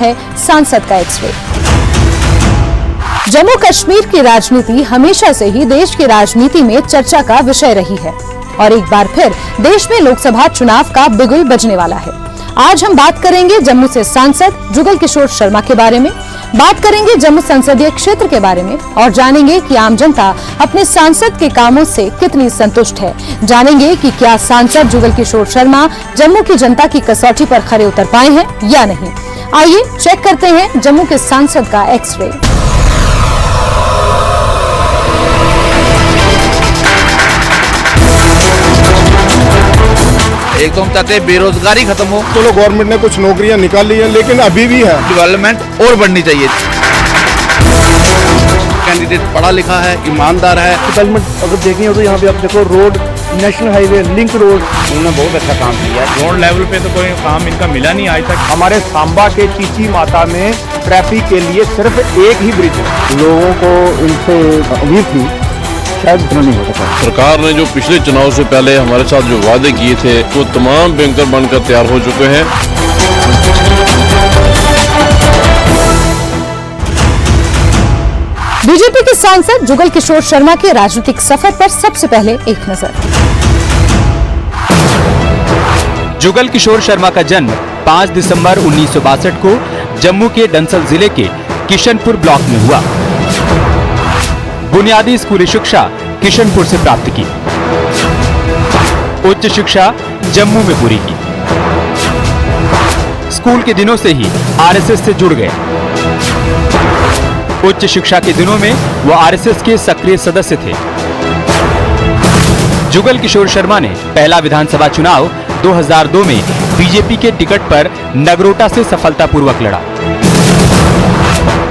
है सांसद का एक्सरे। जम्मू कश्मीर की राजनीति हमेशा से ही देश की राजनीति में चर्चा का विषय रही है और एक बार फिर देश में लोकसभा चुनाव का बिगुल बजने वाला है। आज हम बात करेंगे जम्मू से सांसद जुगल किशोर शर्मा के बारे में, बात करेंगे जम्मू संसदीय क्षेत्र के बारे में और जानेंगे कि आम जनता अपने सांसद के कामों से कितनी संतुष्ट है। जानेंगे कि क्या सांसद जुगल किशोर शर्मा जम्मू की जनता की कसौटी पर खरे उतर पाए हैं या नहीं। आइए चेक करते हैं जम्मू के सांसद का एक्सरे। एक तो हम चाहते हैं बेरोजगारी खत्म हो। चलो गवर्नमेंट ने कुछ नौकरियां निकाल ली हैं, लेकिन अभी भी है। डेवलपमेंट और बढ़नी चाहिए। कैंडिडेट पढ़ा लिखा है, ईमानदार है। डेवलपमेंट अगर देखें तो यहाँ पे आप देखो road, national highway, link road, उन्होंने बहुत अच्छा काम किया। रोड लेवल पे तो कोई काम इनका मिला नहीं आज तक। हमारे सांबा के चीची माता में ट्रैफिक के लिए सिर्फ एक ही ब्रिज है। लोगों को इनसे उम्मीद थी, शायद नहीं हो सका। सरकार ने जो पिछले चुनाव से पहले हमारे साथ जो वादे किए थे वो तमाम बैंकर बनकर तैयार हो चुके हैं। बीजेपी के सांसद जुगल किशोर शर्मा के राजनीतिक सफर पर सबसे पहले एक नजर। जुगल किशोर शर्मा का जन्म 5 दिसंबर 1962 को जम्मू के डंसल जिले के किशनपुर ब्लॉक में हुआ। बुनियादी स्कूली शिक्षा किशनपुर से प्राप्त की, उच्च शिक्षा जम्मू में पूरी की। स्कूल के दिनों से ही आरएसएस से जुड़ गए। उच्च शिक्षा के दिनों में वो आरएसएस के सक्रिय सदस्य थे। जुगल किशोर शर्मा ने पहला विधानसभा चुनाव 2002 में बीजेपी के टिकट पर नगरोटा से सफलतापूर्वक लड़ा।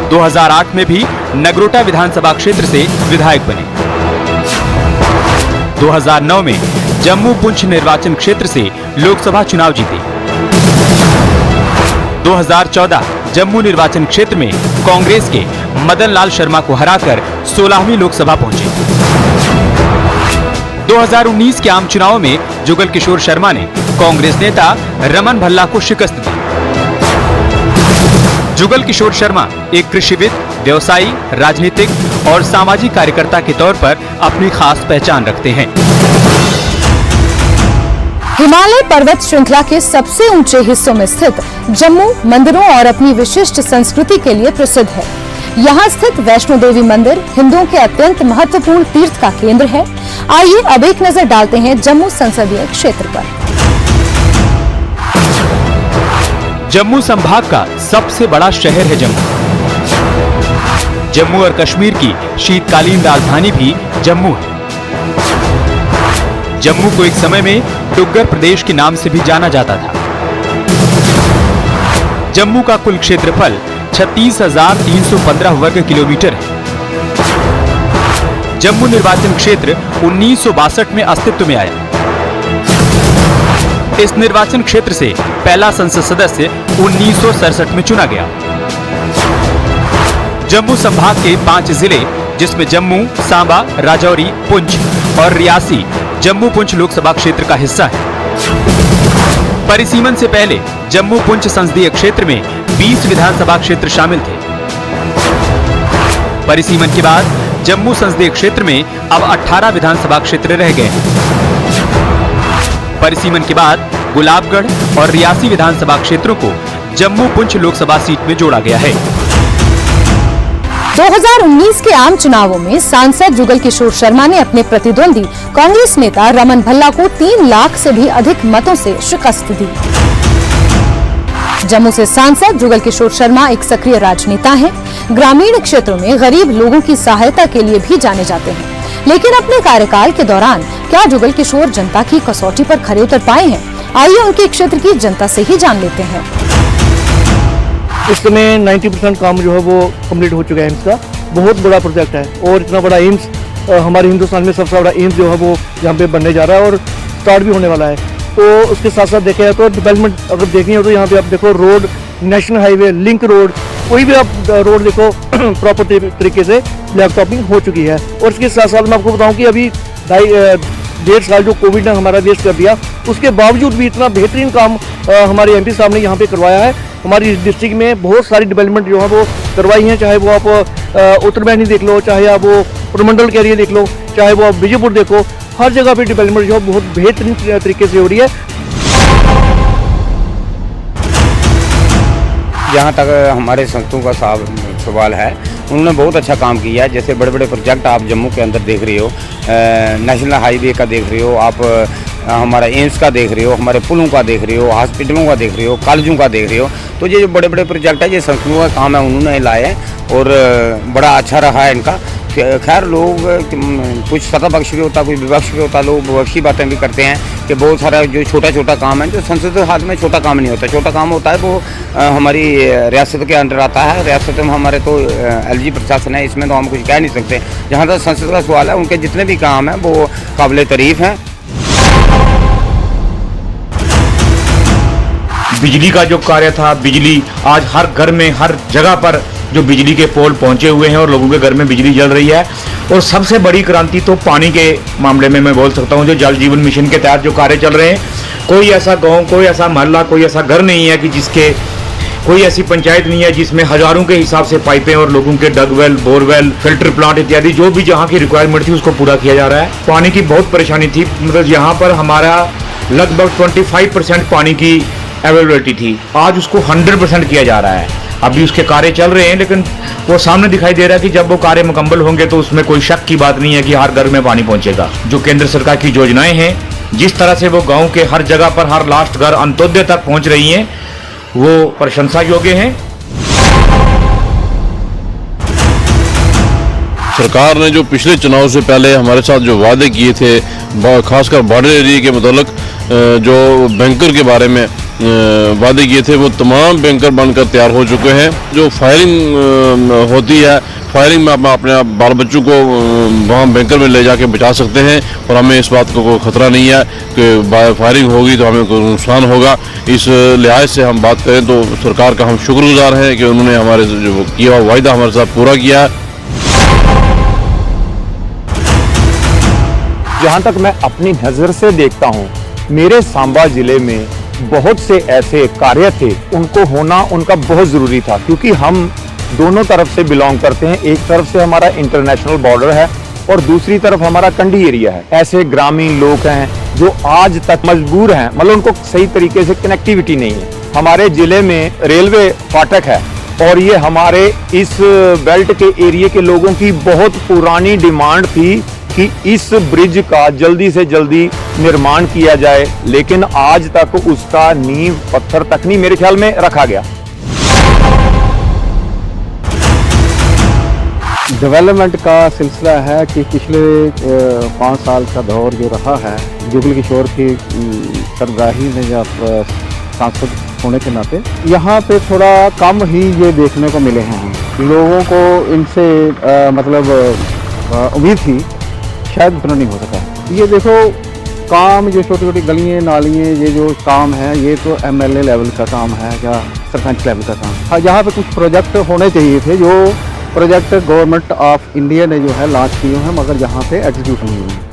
2008 में भी नगरोटा विधानसभा क्षेत्र से विधायक बने। 2009 में जम्मू पुंछ निर्वाचन क्षेत्र से लोकसभा चुनाव जीते। 2014 जम्मू निर्वाचन क्षेत्र में कांग्रेस के मदन लाल शर्मा को हराकर 16वीं लोकसभा पहुंचे। 2019 के आम चुनाव में जुगल किशोर शर्मा ने कांग्रेस नेता रमन भल्ला को शिकस्त दी। जुगल किशोर शर्मा एक कृषिविद, व्यवसायी, राजनीतिक और सामाजिक कार्यकर्ता के तौर पर अपनी खास पहचान रखते हैं। हिमालय पर्वत श्रृंखला के सबसे ऊंचे हिस्सों में स्थित जम्मू मंदिरों और अपनी विशिष्ट संस्कृति के लिए प्रसिद्ध है। यहाँ स्थित वैष्णो देवी मंदिर हिंदुओं के अत्यंत महत्वपूर्ण तीर्थ का केंद्र है। आइए अब एक नजर डालते हैं जम्मू संसदीय क्षेत्र पर। जम्मू संभाग का सबसे बड़ा शहर है जम्मू। जम्मू और कश्मीर की शीतकालीन राजधानी भी जम्मू है। जम्मू को एक समय में डुग्गर प्रदेश के नाम से भी जाना जाता था। जम्मू का कुल क्षेत्रफल 36,315 वर्ग किलोमीटर है। जम्मू निर्वाचन क्षेत्र 1962 में अस्तित्व में आया। इस निर्वाचन क्षेत्र से पहला संसद सदस्य 1967 में चुना गया। जम्मू संभाग के 5 जिले जिसमें जम्मू, सांबा, राजौरी, पुंछ और रियासी जम्मू पुंछ लोकसभा क्षेत्र का हिस्सा है। परिसीमन से पहले जम्मू पुंछ संसदीय क्षेत्र में 20 विधानसभा क्षेत्र शामिल थे। परिसीमन के बाद जम्मू संसदीय क्षेत्र में अब 18 विधानसभा क्षेत्र रह गए हैं। परिसीमन के बाद गुलाबगढ़ और रियासी विधानसभा क्षेत्रों को जम्मू पुंछ लोकसभा सीट में जोड़ा गया है। 2019 के आम चुनावों में सांसद जुगल किशोर शर्मा ने अपने प्रतिद्वंदी कांग्रेस नेता रमन भल्ला को 3 लाख से भी अधिक मतों से शिकस्त दी। जम्मू से सांसद जुगल किशोर शर्मा एक सक्रिय राजनेता हैं। ग्रामीण क्षेत्रों में गरीब लोगों की सहायता के लिए भी जाने जाते हैं। लेकिन अपने कार्यकाल के दौरान क्या जुगल किशोर जनता की कसौटी पर खरे उतर पाए हैं? आइए उनके क्षेत्र की जनता से ही जान लेते हैं। इस समय 90% काम जो है वो कंप्लीट हो चुका है। एम्स का बहुत बड़ा प्रोजेक्ट है और इतना बड़ा एम्स हमारे हिंदुस्तान में सबसे बड़ा एम्स जो है वो यहाँ पे बनने जा रहा है और स्टार्ट भी होने वाला है। तो उसके साथ साथ देखें तो डेवलपमेंट अगर देखनी हो तो यहाँ पे आप देखो road, national highway, link road, कोई भी आप रोड देखो प्रॉपर तरीके से ब्लैकटॉपिंग हो चुकी है। और इसके साथ साथ मैं आपको बताऊँ कि अभी 1.5 साल जो कोविड ने हमारा वेस्ट कर दिया, उसके बावजूद भी इतना बेहतरीन काम हमारे एमपी साहब ने यहाँ पे करवाया है हमारी डिस्ट्रिक्ट में बहुत सारी डेवलपमेंट जो है वो करवाई हैं, चाहे वो आप उत्तर बहनी देख लो, चाहे आप वो पुरमंडल के एरिया देख लो, चाहे वो आप विजयपुर देखो, हर जगह पे डेवलपमेंट जो है बहुत बेहतरीन तरीके से हो रही है। जहाँ तक हमारे संतों का सवाल है, उन्होंने बहुत अच्छा काम किया है। जैसे बड़े बड़े प्रोजेक्ट आप जम्मू के अंदर देख रहे हो, नेशनल हाईवे का देख रहे हो आप, हमारा एम्स का देख रहे हो, हमारे पुलों का देख रहे हो, हॉस्पिटलों का देख रहे हो, कॉलेजों का देख रहे हो। तो ये जो बड़े बड़े प्रोजेक्ट है, ये संतों का काम है, उन्होंने लाए हैं और बड़ा अच्छा रहा है इनका। खैर लोग कुछ सत्तापक्ष भी होता, कोई विपक्ष भी होता, लोग विपक्षी बातें भी करते हैं कि बहुत सारा जो छोटा छोटा काम है, जो संसद के हाथ में छोटा काम नहीं होता। छोटा काम होता है वो हमारी रियासत के अंडर आता है। रियासत में हमारे तो एलजी प्रशासन है, इसमें तो हम कुछ कह नहीं सकते। जहाँ तक संसद का सवाल है, उनके जितने भी काम हैं वो काबिल तारीफ हैं। बिजली का जो कार्य था, बिजली आज हर घर में, हर जगह पर जो बिजली के पोल पहुंचे हुए हैं और लोगों के घर में बिजली जल रही है। और सबसे बड़ी क्रांति तो पानी के मामले में मैं बोल सकता हूं, जो जल जीवन मिशन के तहत जो कार्य चल रहे हैं। कोई ऐसा गांव, कोई ऐसा मोहल्ला, कोई ऐसा घर नहीं है कि जिसके, कोई ऐसी पंचायत नहीं है जिसमें हजारों के हिसाब से पाइपें और लोगों के डगवेल, बोरवेल, फिल्टर प्लांट इत्यादि जो भी जहाँ की रिक्वायरमेंट थी उसको पूरा किया जा रहा है। पानी की बहुत परेशानी थी, मतलब यहाँ पर हमारा लगभग 25% पानी की अवेलेबिलिटी थी, आज उसको 100% किया जा रहा है। अभी उसके कार्य चल रहे हैं, लेकिन वो सामने दिखाई दे रहा है कि जब वो कार्य मुकम्मल होंगे तो उसमें कोई शक की बात नहीं है कि हर घर में पानी पहुंचेगा। जो केंद्र सरकार की योजनाएं हैं, जिस तरह से वो गांव के हर जगह पर, हर लास्ट घर अंत्योदय तक पहुंच रही हैं, वो प्रशंसा योग्य हैं। सरकार ने जो पिछले चुनाव से पहले हमारे साथ जो वादे किए थे, खासकर बॉर्डर एरिया के मुतालिक जो बैंकर के बारे में वादे किए थे, वो तमाम बैंकर बनकर तैयार हो चुके हैं। जो फायरिंग होती है, फायरिंग में हम अपने बाल बच्चों को वहाँ बैंकर में ले जाके बचा सकते हैं और हमें इस बात को कोई खतरा नहीं है कि फायरिंग होगी तो हमें कोई नुकसान होगा। इस लिहाज से हम बात करें तो सरकार का हम शुक्रगुजार हैं कि उन्होंने हमारे जो किया हुआ वायदा हमारे साथ पूरा किया है। जहाँ तक मैं अपनी नज़र से देखता हूँ, मेरे सांबा जिले में बहुत से ऐसे कार्य थे, उनको होना उनका बहुत ज़रूरी था, क्योंकि हम दोनों तरफ से बिलोंग करते हैं। एक तरफ से हमारा इंटरनेशनल बॉर्डर है और दूसरी तरफ हमारा कंडी एरिया है। ऐसे ग्रामीण लोग हैं जो आज तक मजबूर हैं, मतलब उनको सही तरीके से कनेक्टिविटी नहीं है। हमारे ज़िले में रेलवे फाटक है और ये हमारे इस बेल्ट के एरिया के लोगों की बहुत पुरानी डिमांड थी कि इस ब्रिज का जल्दी से जल्दी निर्माण किया जाए, लेकिन आज तक उसका नींव पत्थर तक नहीं मेरे ख्याल में रखा गया। डेवलपमेंट का सिलसिला है कि पिछले 5 साल का दौर जो रहा है, जुगल किशोर की सरबराही में जब सांसद होने के नाते यहाँ पे थोड़ा कम ही ये देखने को मिले हैं। लोगों को इनसे मतलब उम्मीद थी, शायद उतना नहीं हो सका। ये देखो काम, जो छोटी छोटी गलियाँ नालियाँ, ये जो काम है, ये तो एमएलए लेवल का काम है या सरपंच लेवल का काम। हाँ, यहाँ पे कुछ प्रोजेक्ट होने चाहिए थे, जो प्रोजेक्ट गवर्नमेंट ऑफ इंडिया ने जो है लॉन्च किए हैं, मगर यहाँ पे एग्जीक्यूट नहीं हुए।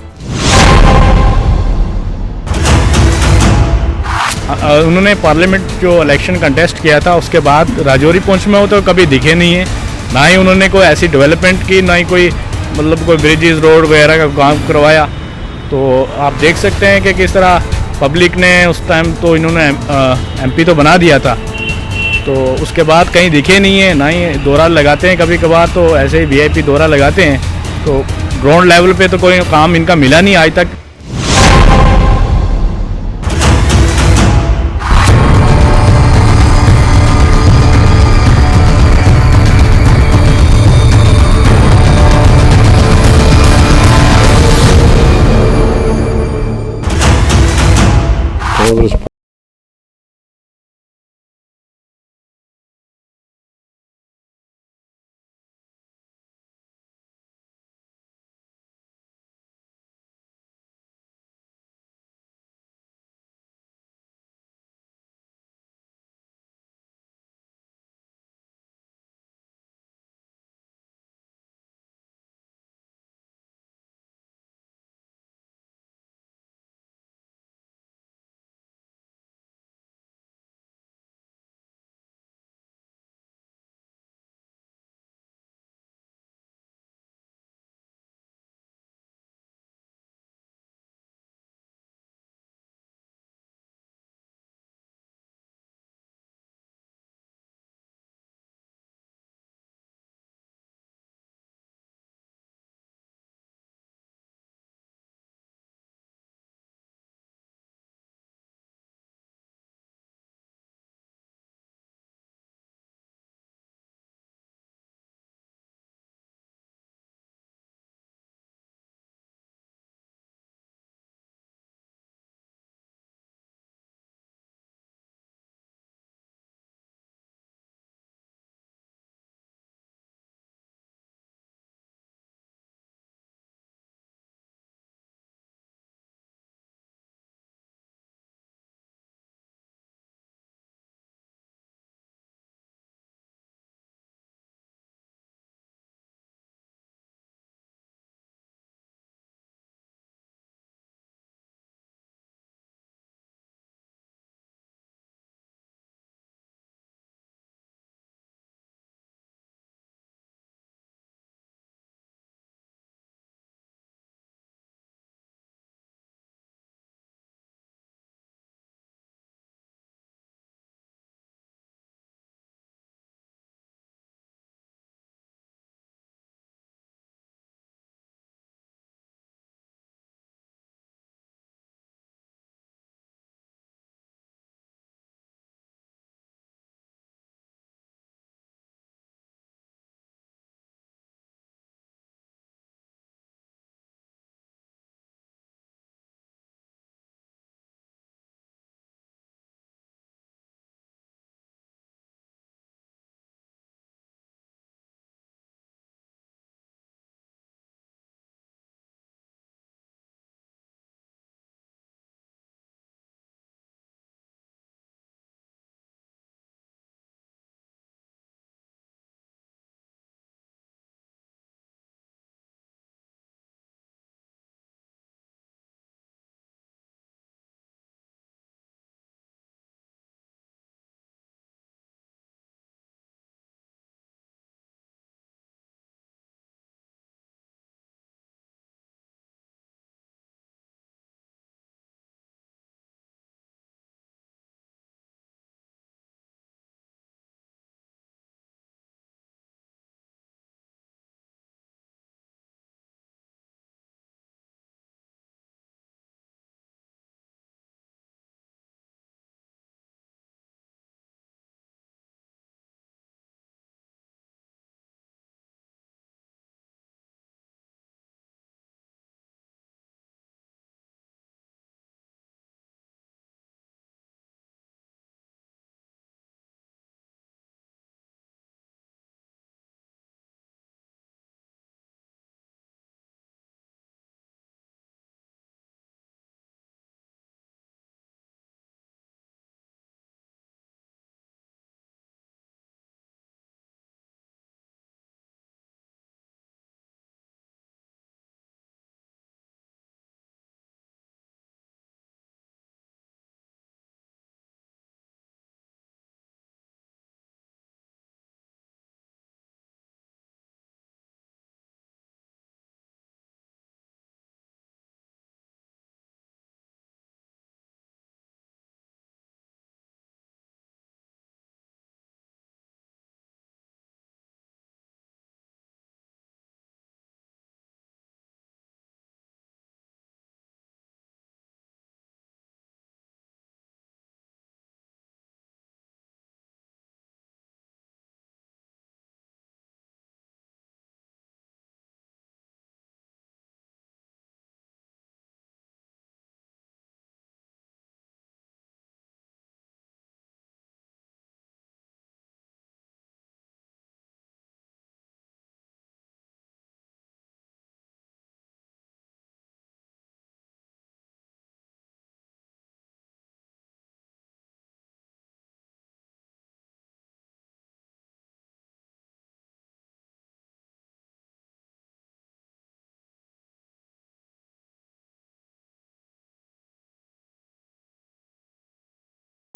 उन्होंने पार्लियामेंट जो इलेक्शन कंटेस्ट किया था, उसके बाद राजौरी पहुंच में हो तो कभी दिखे नहीं है। ना ही उन्होंने कोई ऐसी डेवलपमेंट की, ना ही कोई मतलब कोई ब्रिजेस, रोड वगैरह का काम करवाया। तो आप देख सकते हैं कि किस तरह पब्लिक ने उस टाइम तो इन्होंने एमपी तो बना दिया था, तो उसके बाद कहीं दिखे नहीं है। ना ही दौरा लगाते हैं कभी कभार, तो ऐसे ही वीआईपी दौरा लगाते हैं, तो ग्राउंड लेवल पे तो कोई काम इनका मिला नहीं आज तक।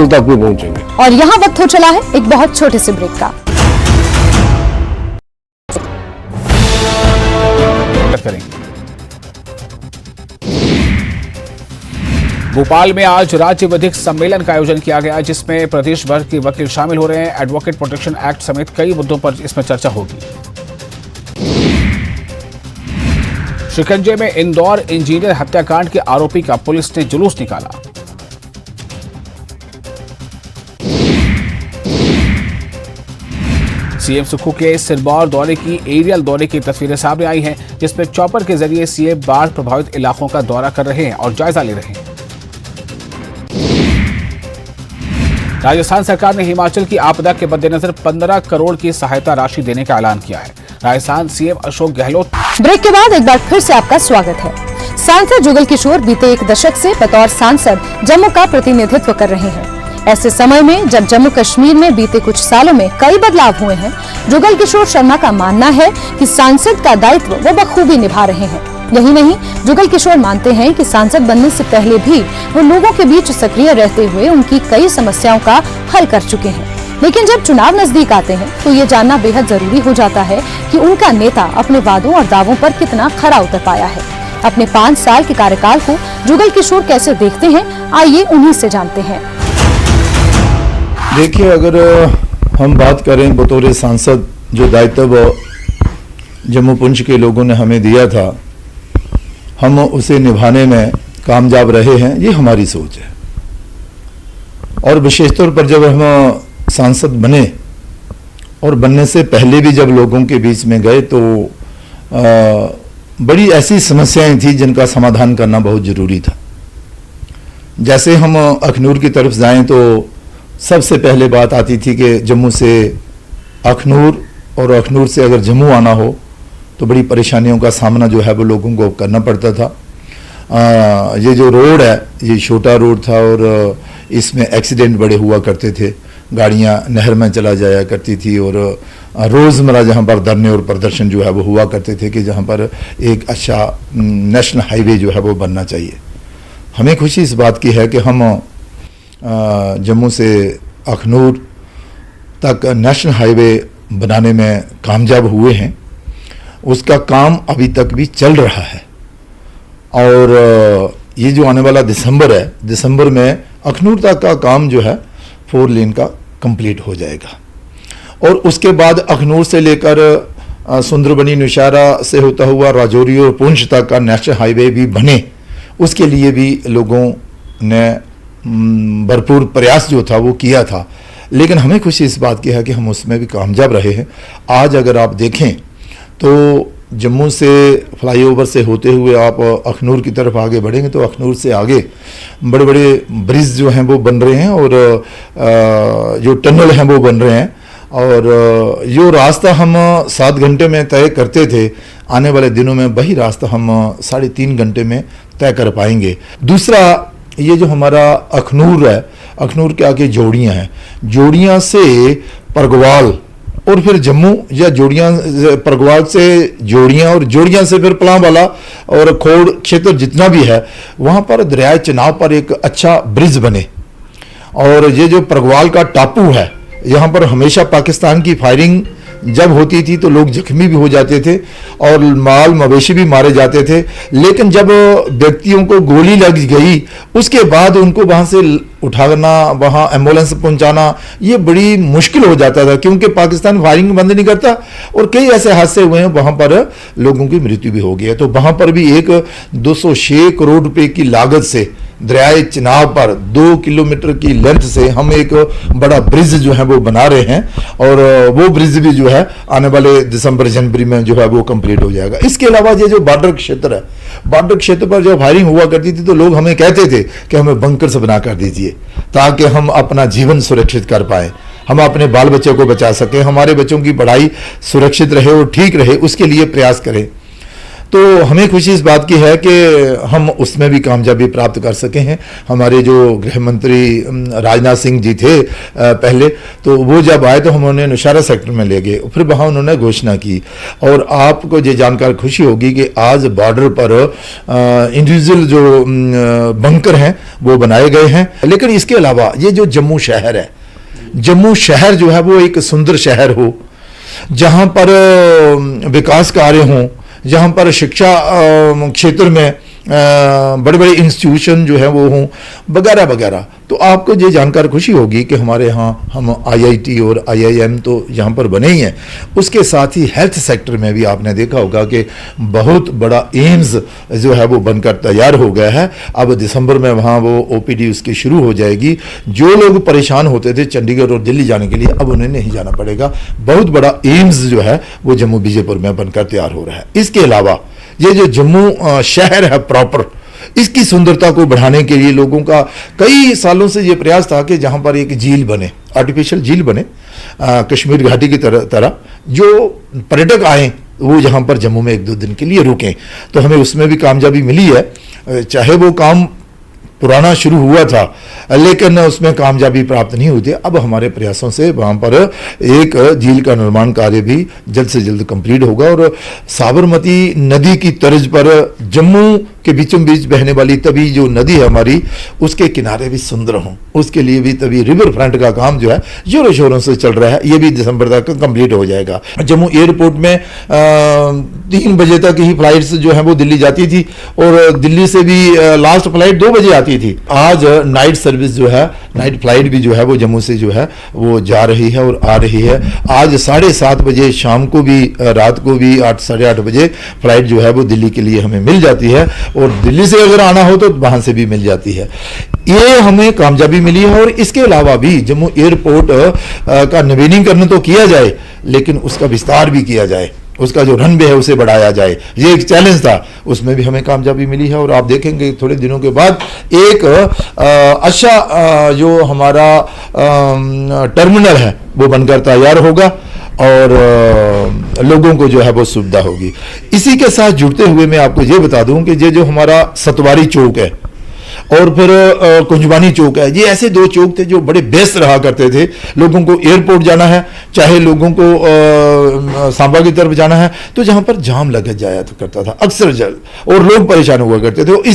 तक भी पहुंचेंगे। और यहाँ वक्त हो चला है एक बहुत छोटे से ब्रेक का। भोपाल में आज राज्य विधिक सम्मेलन का आयोजन किया गया, जिसमें प्रदेश भर के वकील शामिल हो रहे हैं। एडवोकेट प्रोटेक्शन एक्ट समेत कई मुद्दों पर इसमें चर्चा होगी। शिकंजे में इंदौर इंजीनियर हत्याकांड के आरोपी का पुलिस ने जुलूस निकाला। सीएम सुक्खू के सिरमौर दौरे की एरियल दौरे की तस्वीरें सामने आई हैं, जिसमें चॉपर के जरिए सीएम बाढ़ प्रभावित इलाकों का दौरा कर रहे हैं और जायजा ले रहे हैं। राजस्थान सरकार ने हिमाचल की आपदा के मद्देनजर 15 करोड़ की सहायता राशि देने का ऐलान किया है। राजस्थान सीएम अशोक गहलोत। ब्रेक के बाद एक बार फिर से आपका स्वागत है। सांसद जुगल किशोर बीते एक दशक से बतौर सांसद जम्मू का प्रतिनिधित्व कर रहे हैं। ऐसे समय में जब जम्मू कश्मीर में बीते कुछ सालों में कई बदलाव हुए हैं, जुगल किशोर शर्मा का मानना है कि सांसद का दायित्व वो बखूबी निभा रहे हैं। यही नहीं, जुगल किशोर मानते हैं कि सांसद बनने से पहले भी वो लोगों के बीच सक्रिय रहते हुए उनकी कई समस्याओं का हल कर चुके हैं। लेकिन जब चुनाव नजदीक आते हैं तो ये जानना बेहद जरूरी हो जाता है कि उनका नेता अपने वादों और दावों पर कितना खरा उतर पाया है। अपने 5 साल के कार्यकाल को जुगल किशोर कैसे देखते हैं, आइए उन्हीं से जानते हैं। देखिए, अगर हम बात करें बतौर सांसद जो दायित्व जम्मू पुंछ के लोगों ने हमें दिया था, हम उसे निभाने में कामयाब रहे हैं, ये हमारी सोच है। और विशेष तौर पर जब हम सांसद बने और बनने से पहले भी जब लोगों के बीच में गए तो बड़ी ऐसी समस्याएं थी जिनका समाधान करना बहुत ज़रूरी था। जैसे हम अखनूर की तरफ जाएं तो सबसे पहले बात आती थी कि जम्मू से अखनूर और अखनूर से अगर जम्मू आना हो तो बड़ी परेशानियों का सामना जो है वो लोगों को करना पड़ता था। ये जो रोड है ये छोटा रोड था और इसमें एक्सीडेंट बड़े हुआ करते थे, गाड़ियां नहर में चला जाया करती थी और रोज़मर्रा जहां पर धरने और प्रदर्शन जो है वो हुआ करते थे कि जहां पर एक अच्छा नेशनल हाईवे जो है वो बनना चाहिए। हमें खुशी इस बात की है कि हम जम्मू से अखनूर तक नेशनल हाईवे बनाने में कामयाब हुए हैं। उसका काम अभी तक भी चल रहा है और ये जो आने वाला दिसंबर है, दिसंबर में अखनूर तक का काम जो है 4 लेन का कंप्लीट हो जाएगा और उसके बाद अखनूर से लेकर सुंदरबनी नौशहरा से होता हुआ राजौरी और पुंछ तक का नेशनल हाईवे भी बने, उसके लिए भी लोगों ने भरपूर प्रयास जो था वो किया था। लेकिन हमें खुशी इस बात की है कि हम उसमें भी कामयाब रहे हैं। आज अगर आप देखें तो जम्मू से फ्लाईओवर से होते हुए आप अखनूर की तरफ आगे बढ़ेंगे तो अखनूर से आगे बड़े बड़े ब्रिज जो हैं वो बन रहे हैं और जो टनल हैं वो बन रहे हैं और जो रास्ता हम 7 घंटे में तय करते थे, आने वाले दिनों में वही रास्ता हम 3.5 घंटे में तय कर पाएंगे। दूसरा, ये जो हमारा अखनूर है, अखनूर के आगे जोड़ियाँ हैं, जोड़ियाँ से परगवाल और फिर जम्मू या जोड़ियाँ परगवाल से जोड़ियाँ और जोड़ियाँ से फिर पलांवाला और खोड़ क्षेत्र जितना भी है वहाँ पर दरियाए चनाब पर एक अच्छा ब्रिज बने। और ये जो परगवाल का टापू है, यहाँ पर हमेशा पाकिस्तान की फायरिंग जब होती थी तो लोग जख्मी भी हो जाते थे और माल मवेशी भी मारे जाते थे। लेकिन जब व्यक्तियों को गोली लग गई उसके बाद उनको वहाँ से उठाना, वहाँ एम्बुलेंस पहुँचाना ये बड़ी मुश्किल हो जाता था, क्योंकि पाकिस्तान फायरिंग बंद नहीं करता और कई ऐसे हादसे हुए हैं वहाँ पर लोगों की मृत्यु भी हो गई है। तो वहाँ पर भी एक 206 करोड़ रुपए की लागत से दरियाए चिनाब पर 2 किलोमीटर की लेंथ से हम एक बड़ा ब्रिज जो है वो बना रहे हैं और वो ब्रिज भी जो है आने वाले दिसंबर जनवरी में जो है वो कंप्लीट हो जाएगा। इसके अलावा ये जो बॉर्डर क्षेत्र है, बॉर्डर क्षेत्र पर जब फायरिंग हुआ करती थी तो लोग हमें कहते थे कि हमें बंकर्स बना कर दीजिए ताकि हम अपना जीवन सुरक्षित कर पाए, हम अपने बाल बच्चों को बचा सकें, हमारे बच्चों की पढ़ाई सुरक्षित रहे और ठीक रहे, उसके लिए प्रयास करें। तो हमें खुशी इस बात की है कि हम उसमें भी कामयाबी प्राप्त कर सके हैं। हमारे जो गृह मंत्री राजनाथ सिंह जी थे पहले, तो वो जब आए तो हम उन्हें नौशहरा सेक्टर में ले गए, फिर वहाँ उन्होंने घोषणा की। और आपको ये जानकर खुशी होगी कि आज बॉर्डर पर इंडिविजुअल जो बंकर हैं वो बनाए गए हैं। लेकिन इसके अलावा ये जो जम्मू शहर है, जम्मू शहर जो है वो एक सुंदर शहर हो, जहाँ पर विकास कार्य हों, जहाँ पर शिक्षा क्षेत्र में बड़े बड़े इंस्टीट्यूशन जो है वो हों वगैरह वगैरह। तो आपको ये जानकर खुशी होगी कि हमारे यहाँ हम IIT और IIM तो यहाँ पर बने ही हैं, उसके साथ ही हेल्थ सेक्टर में भी आपने देखा होगा कि बहुत बड़ा एम्स जो है वो बनकर तैयार हो गया है। अब दिसंबर में वहाँ वो OPD उसकी शुरू हो जाएगी। जो लोग परेशान होते थे चंडीगढ़ और दिल्ली जाने के लिए, अब उन्हें नहीं जाना पड़ेगा। बहुत बड़ा एम्स जो है वो जम्मू बीजेपुर में बनकर तैयार हो रहा है। इसके अलावा ये जो जम्मू शहर है प्रॉपर, इसकी सुंदरता को बढ़ाने के लिए लोगों का कई सालों से ये प्रयास था कि जहाँ पर एक झील बने, आर्टिफिशियल झील बने कश्मीर घाटी की तरह, जो पर्यटक आए वो यहाँ पर जम्मू में 1-2 दिन के लिए रुकें। तो हमें उसमें भी कामयाबी मिली है। चाहे वो काम पुराना शुरू हुआ था लेकिन उसमें कामयाबी प्राप्त नहीं हुई थी। अब हमारे प्रयासों से वहाँ पर एक झील का निर्माण कार्य भी जल्द से जल्द कंप्लीट होगा और साबरमती नदी की तर्ज पर जम्मू के बीचों बीच बहने वाली तभी जो नदी है हमारी, उसके किनारे भी सुंदर हों, उसके लिए भी तभी रिवर फ्रंट का काम जो है जोरों शोरों से चल रहा है। ये भी दिसंबर तक कंप्लीट हो जाएगा। जम्मू एयरपोर्ट में 3 बजे तक ही फ्लाइट्स जो है वो दिल्ली जाती थी और दिल्ली से भी लास्ट फ्लाइट 2 बजे आती थी। आज नाइट सर्विस जो है, नाइट फ्लाइट भी जो है वो जम्मू से जो है वो जा रही है और आ रही है। आज 7:30 बजे शाम को भी, रात को भी 8, साढ़े 8 बजे फ्लाइट जो है वो दिल्ली के लिए हमें मिल जाती है और दिल्ली से अगर आना हो तो वहां से भी मिल जाती है। ये हमें कामयाबी मिली है। और इसके अलावा भी जम्मू एयरपोर्ट का नवीनीकरण तो किया जाए लेकिन उसका विस्तार भी किया जाए, उसका जो रनवे है उसे बढ़ाया जाए। ये एक चैलेंज था, उसमें भी हमें कामयाबी मिली है। और आप देखेंगे थोड़े दिनों के बाद एक अच्छा जो हमारा टर्मिनल है वो बनकर तैयार होगा और लोगों को जो है वो सुविधा होगी। इसी के साथ जुड़ते हुए मैं आपको ये बता दूं कि ये जो हमारा सतवारी चौक है और फिर कुंजवानी चौक है, ये ऐसे 2 चौक थे जो बड़े व्यस्त रहा करते थे। लोगों को एयरपोर्ट जाना है, चाहे लोगों को सांबा की तरफ जाना है, तो जहां पर जाम लग जाया तो करता था अक्सर और लोग परेशान हुआ करते थे।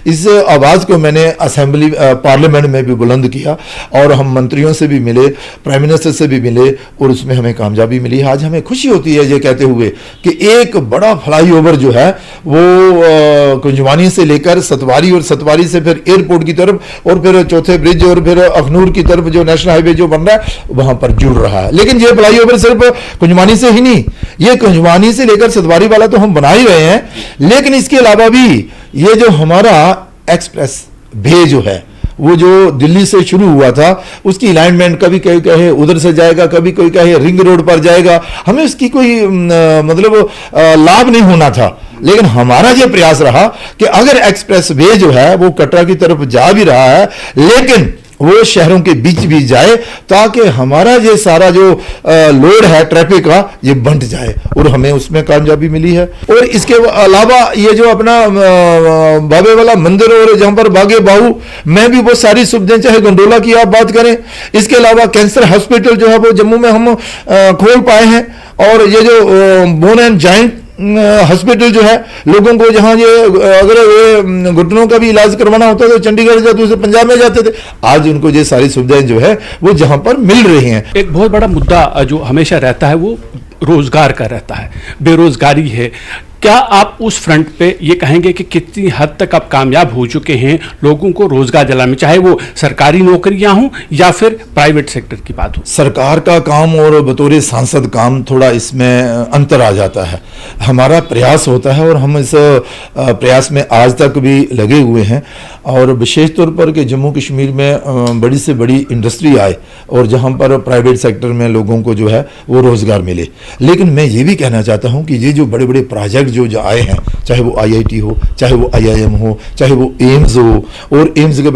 इस आवाज़ को मैंने असेंबली पार्लियामेंट में भी बुलंद किया और हम मंत्रियों से भी मिले, प्राइम मिनिस्टर से भी मिले और उसमें हमें कामयाबी मिली। आज हमें खुशी होती है ये कहते हुए कि एक बड़ा फ्लाईओवर जो है वो कुंजवानी से लेकर सतवारी और सतवारी से फिर एयरपोर्ट की तरफ और फिर चौथे ब्रिज और फिर अखनूर की तरफ जो नेशनल हाईवे जो बन रहा है वहां पर जुड़ रहा है। लेकिन ये फ्लाईओवर सिर्फ कुंजवानी से ही नहीं, ये कुंजवानी से लेकर सतवारी वाला तो हम बना ही रहे हैं, लेकिन इसके अलावा भी ये जो हमारा एक्सप्रेस वे जो है वो जो दिल्ली से शुरू हुआ था उसकी अलाइनमेंट कभी कोई कहे उधर से जाएगा, कभी कोई कहे रिंग रोड पर जाएगा, हमें उसकी कोई मतलब लाभ नहीं होना था। लेकिन हमारा ये प्रयास रहा कि अगर एक्सप्रेस वे जो है वो कटरा की तरफ जा भी रहा है लेकिन वो शहरों के बीच भी जाए ताकि हमारा ये सारा जो लोड है ट्रैफिक का ये बंट जाए और हमें उसमें कामयाबी मिली है। और इसके अलावा ये जो अपना बाबे वाला मंदिर और जहां पर बागे बाहू में भी वो सारी सुविधाएं, चाहे गंडोला की आप बात करें, इसके अलावा कैंसर हॉस्पिटल जो है वो जम्मू में हम खोल पाए हैं और ये जो बोन एंड जॉइंट हॉस्पिटल जो है लोगों को जहां ये अगर ये घुटनों का भी इलाज करवाना होता तो चंडीगढ़ जाते थे, पंजाब में जाते थे, आज उनको ये सारी सुविधाएं जो है वो जहां पर मिल रही हैं। एक बहुत बड़ा मुद्दा जो हमेशा रहता है वो रोजगार का रहता है, बेरोजगारी है। क्या आप उस फ्रंट पे ये कहेंगे कि कितनी हद तक आप कामयाब हो चुके हैं लोगों को रोजगार दिलाने में, चाहे वो सरकारी नौकरियां हों या फिर प्राइवेट सेक्टर की बात हो? सरकार का काम और बतौर सांसद काम थोड़ा इसमें अंतर आ जाता है। हमारा प्रयास होता है और हम इस प्रयास में आज तक भी लगे हुए हैं और विशेष तौर पर कि जम्मू कश्मीर में बड़ी से बड़ी इंडस्ट्री आए और जहां पर प्राइवेट सेक्टर में लोगों को जो है वो रोजगार मिले। लेकिन मैं ये भी कहना चाहता हूं कि ये जो बड़े बड़े प्रोजेक्ट जो आए हैं, चाहे वो IIT हो, चाहे वो IIM हो, चाहे वो एम्स हो और एम्स के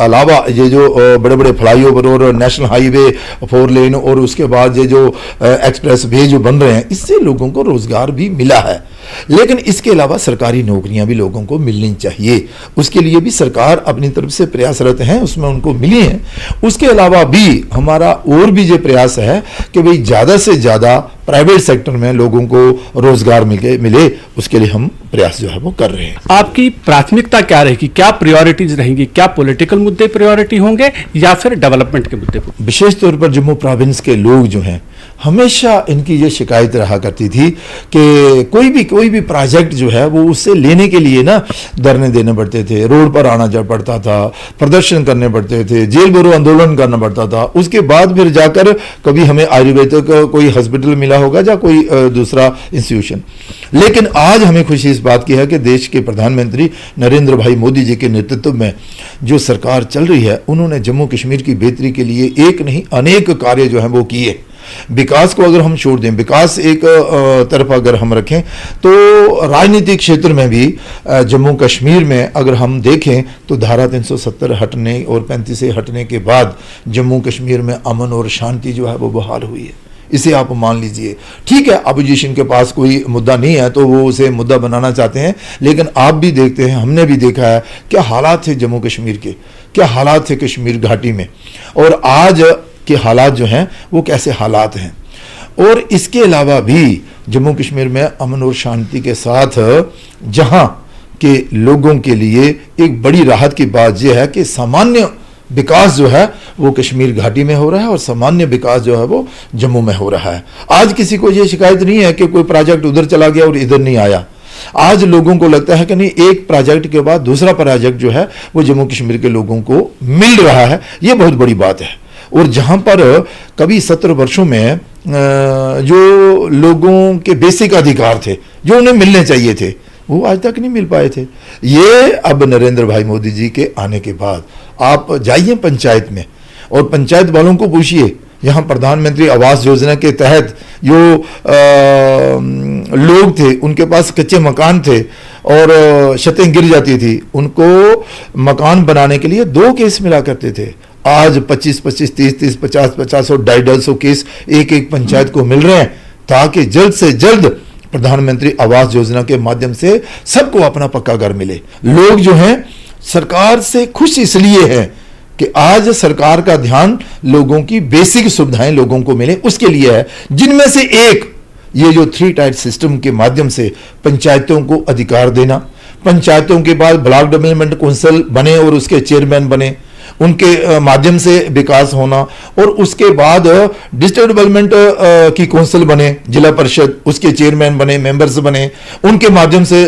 अलावा ये जो बड़े बड़े फ्लाईओवर और नेशनल हाईवे 4 लेन और उसके बाद ये जो एक्सप्रेस वे जो बन रहे हैं, इससे लोगों को रोजगार भी मिला है। लेकिन इसके अलावा सरकारी नौकरियां भी लोगों को मिलनी चाहिए, उसके लिए भी सरकार अपनी तरफ से प्रयासरत है, उसमें उनको मिली हैं। उसके अलावा भी हमारा और भी ये प्रयास है कि भाई ज़्यादा से ज़्यादा प्राइवेट सेक्टर में लोगों को रोजगार मिले, उसके लिए हम प्रयास जो है वो कर रहे हैं। आपकी प्राथमिकता क्या रहेगी, क्या प्रायोरिटीज रहेंगी, क्या पॉलिटिकल मुद्दे प्रायोरिटी होंगे या फिर डेवलपमेंट के मुद्दे? विशेष तौर पर जम्मू प्रोविंस के लोग जो हैं, हमेशा इनकी ये शिकायत रहा करती थी कि कोई भी प्रोजेक्ट जो है वो उससे लेने के लिए ना धरने देने पड़ते थे, रोड पर आना जा पड़ता था, प्रदर्शन करने पड़ते थे, जेल भरो आंदोलन करना पड़ता था। उसके बाद फिर जाकर कभी हमें आयुर्वेदिक कोई हॉस्पिटल मिला होगा या कोई दूसरा इंस्टीट्यूशन। लेकिन आज हमें खुशी इस बात की है कि देश के प्रधानमंत्री नरेंद्र भाई मोदी जी के नेतृत्व में जो सरकार चल रही है, उन्होंने जम्मू कश्मीर की बेहतरी के लिए एक नहीं अनेक कार्य जो है वो किए। विकास को अगर हम छोड़ दें, विकास एक तरफ अगर हम रखें, तो राजनीतिक क्षेत्र में भी जम्मू कश्मीर में अगर हम देखें तो धारा 370 हटने और 35 से हटने के बाद जम्मू कश्मीर में अमन और शांति जो है वो बहाल हुई है। इसे आप मान लीजिए। ठीक है, अपोजिशन के पास कोई मुद्दा नहीं है तो वो उसे मुद्दा बनाना चाहते हैं, लेकिन आप भी देखते हैं, हमने भी देखा है क्या हालात थे जम्मू कश्मीर के, क्या हालात थे कश्मीर घाटी में, और आज के हालात जो हैं वो कैसे हालात हैं। और इसके अलावा भी जम्मू कश्मीर में अमन और शांति के साथ जहां के लोगों के लिए एक बड़ी राहत की बात यह है कि सामान्य विकास जो है वो कश्मीर घाटी में हो रहा है और सामान्य विकास जो है वो जम्मू में हो रहा है। आज किसी को ये शिकायत नहीं है कि कोई प्रोजेक्ट उधर चला गया और इधर नहीं आया। आज लोगों को लगता है कि नहीं, एक प्रोजेक्ट के बाद दूसरा प्रोजेक्ट जो है वो जम्मू कश्मीर के लोगों को मिल रहा है। ये बहुत बड़ी बात है। और जहां पर कभी 17 वर्षों में जो लोगों के बेसिक अधिकार थे जो उन्हें मिलने चाहिए थे वो आज तक नहीं मिल पाए थे, ये अब नरेंद्र भाई मोदी जी के आने के बाद आप जाइए पंचायत में और पंचायत वालों को पूछिए, यहाँ प्रधानमंत्री आवास योजना के तहत जो लोग थे उनके पास कच्चे मकान थे और छतें गिर जाती थी, उनको मकान बनाने के लिए 2 केस मिला करते थे। आज 25-25, 30-30, 50-50 और 250 केस एक पंचायत को मिल रहे हैं, ताकि जल्द से जल्द प्रधानमंत्री आवास योजना के माध्यम से सबको अपना पक्का घर मिले। लोग जो हैं सरकार से खुश इसलिए हैं कि आज सरकार का ध्यान लोगों की बेसिक सुविधाएं लोगों को मिले उसके लिए है, जिनमें से एक ये जो 3 टायर सिस्टम के माध्यम से पंचायतों को अधिकार देना, पंचायतों के बाद ब्लॉक डेवलपमेंट काउंसिल बने और उसके चेयरमैन बने, उनके माध्यम से विकास होना, और उसके बाद डिस्ट्रिक्ट डेवलपमेंट की काउंसिल बने, जिला परिषद उसके चेयरमैन बने, मेंबर्स बने, उनके माध्यम से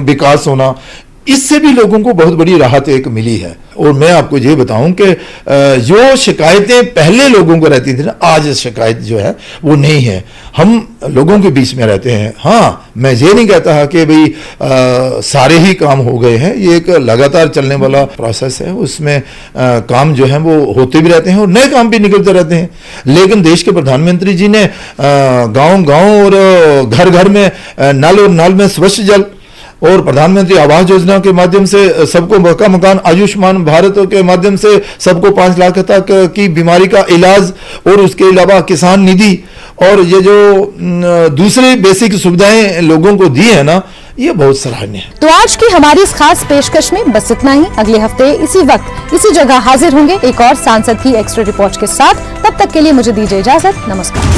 विकास होना। इससे भी लोगों को बहुत बड़ी राहत एक मिली है। और मैं आपको ये बताऊं कि जो शिकायतें पहले लोगों को रहती थी ना, आज शिकायत जो है वो नहीं है। हम लोगों के बीच में रहते हैं। हाँ, मैं ये नहीं कहता कि भाई सारे ही काम हो गए हैं, ये एक लगातार चलने वाला प्रोसेस है, उसमें काम जो है वो होते भी रहते हैं और नए काम भी निकलते रहते हैं। लेकिन देश के प्रधानमंत्री जी ने गाँव-गाँव और घर-घर में नल और नल में स्वच्छ जल और प्रधानमंत्री आवास योजना के माध्यम से सबको पक्का मकान, आयुष्मान भारत के माध्यम से सबको 5 लाख तक की बीमारी का इलाज, और उसके अलावा किसान निधि और ये जो दूसरी बेसिक सुविधाएं लोगों को दी है ना, ये बहुत सराहनीय है। तो आज की हमारी इस खास पेशकश में बस इतना ही। अगले हफ्ते इसी वक्त इसी जगह हाजिर होंगे एक और सांसद की एक्स्ट्रा रिपोर्ट के साथ। तब तक के लिए मुझे दीजिए इजाजत। नमस्कार।